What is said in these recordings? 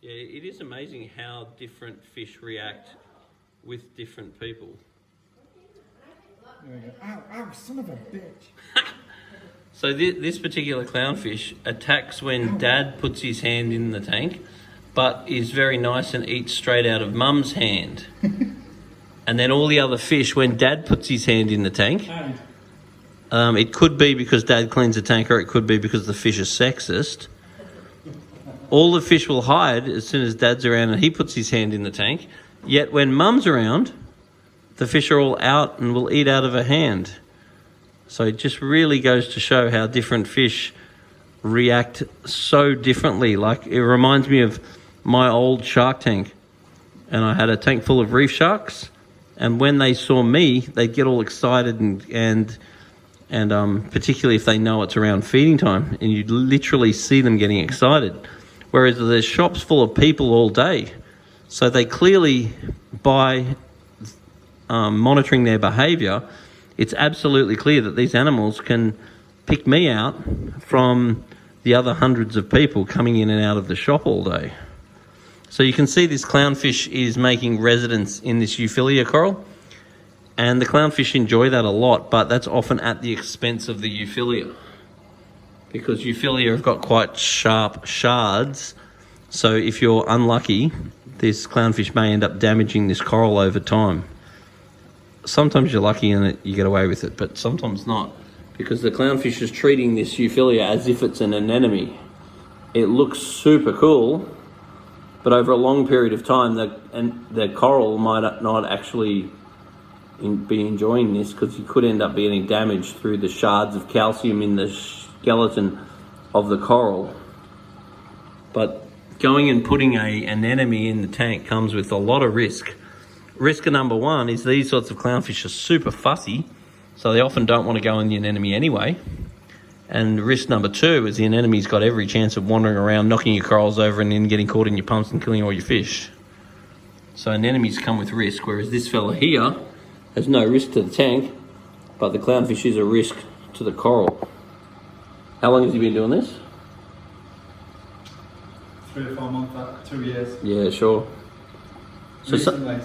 Yeah, it is amazing how different fish react with different people. There we go. Ow, ow, son of a bitch. So this particular clownfish attacks when Dad puts his hand in the tank, but is very nice and eats straight out of Mum's hand. And then all the other fish, when Dad puts his hand in the tank, it could be because Dad cleans the tank, or it could be because the fish is sexist. All the fish will hide as soon as Dad's around and he puts his hand in the tank. Yet when Mum's around, the fish are all out and will eat out of her hand. So it just really goes to show how different fish react so differently. Like, it reminds me of my old shark tank. And I had a tank full of reef sharks. And when they saw me, they'd get all excited and particularly if they know it's around feeding time. And you'd literally see them getting excited. Whereas there's shops full of people all day. So they clearly, by monitoring their behaviour, it's absolutely clear that these animals can pick me out from the other hundreds of people coming in and out of the shop all day. So you can see this clownfish is making residence in this Euphyllia coral, and the clownfish enjoy that a lot, but that's often at the expense of the Euphyllia, because Euphyllia have got quite sharp shards. So if you're unlucky, this clownfish may end up damaging this coral over time. Sometimes you're lucky and you get away with it, but sometimes not, because the clownfish is treating this Euphyllia as if it's an anemone. It looks super cool, but over a long period of time, the coral might not actually be enjoying this, because you could end up getting damaged through the shards of calcium in the skeleton of the coral. But going and putting an anemone in the tank comes with a lot of risk. Risk number one is these sorts of clownfish are super fussy, so they often don't want to go in the anemone anyway. And risk number two is the anemone's got every chance of wandering around, knocking your corals over and then getting caught in your pumps and killing all your fish. So anemones come with risk, whereas this fella here has no risk to the tank, but the clownfish is a risk to the coral. How long has he been doing this? 3 or 4 months, 2 years. Yeah, sure. Recently,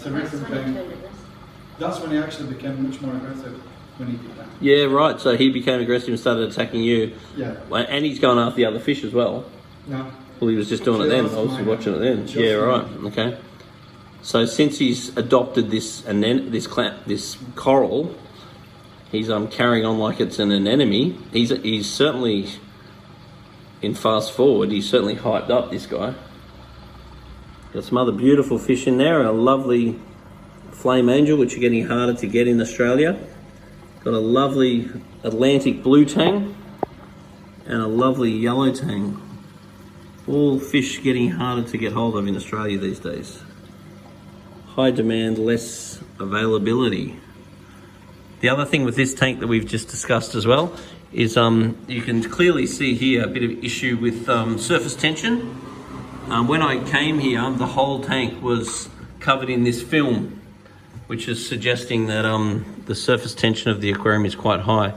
that's when he actually became much more aggressive, when he did that. Yeah, right. So he became aggressive and started attacking you. Yeah. And he's going after the other fish as well. No. Well, he was just doing it then. I was watching it then. Yeah, right. Okay. So since he's adopted this and then this coral, he's carrying on like it's an anemone. He's certainly, in fast forward, he's certainly hyped up, this guy. Got some other beautiful fish in there. A lovely flame angel, which are getting harder to get in Australia. Got a lovely Atlantic blue tang and a lovely yellow tang. All fish getting harder to get hold of in Australia these days. High demand, less availability. The other thing with this tank that we've just discussed as well is you can clearly see here a bit of issue with surface tension. When I came here, the whole tank was covered in this film, which is suggesting that the surface tension of the aquarium is quite high.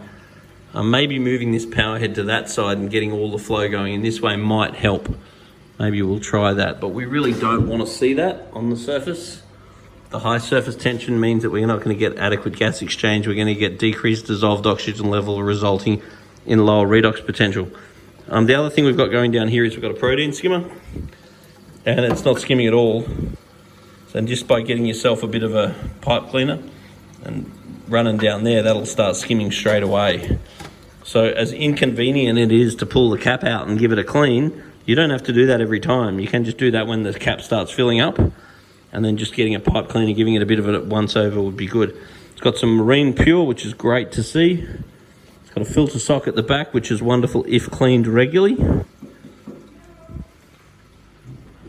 Maybe moving this power head to that side and getting all the flow going in this way might help. Maybe we'll try that, but we really don't want to see that on the surface. The high surface tension means that we're not going to get adequate gas exchange. We're going to get decreased dissolved oxygen level, resulting in lower redox potential. The other thing we've got going down here is we've got a protein skimmer, and it's not skimming at all. So just by getting yourself a bit of a pipe cleaner and running down there, that'll start skimming straight away. So as inconvenient it is to pull the cap out and give it a clean, you don't have to do that every time. You can just do that when the cap starts filling up, and then just getting a pipe cleaner, giving it a bit of it once over would be good. It's got some marine pure, which is great to see. It's got a filter sock at the back, which is wonderful if cleaned regularly. And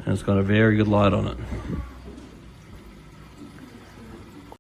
it's got a very good light on it.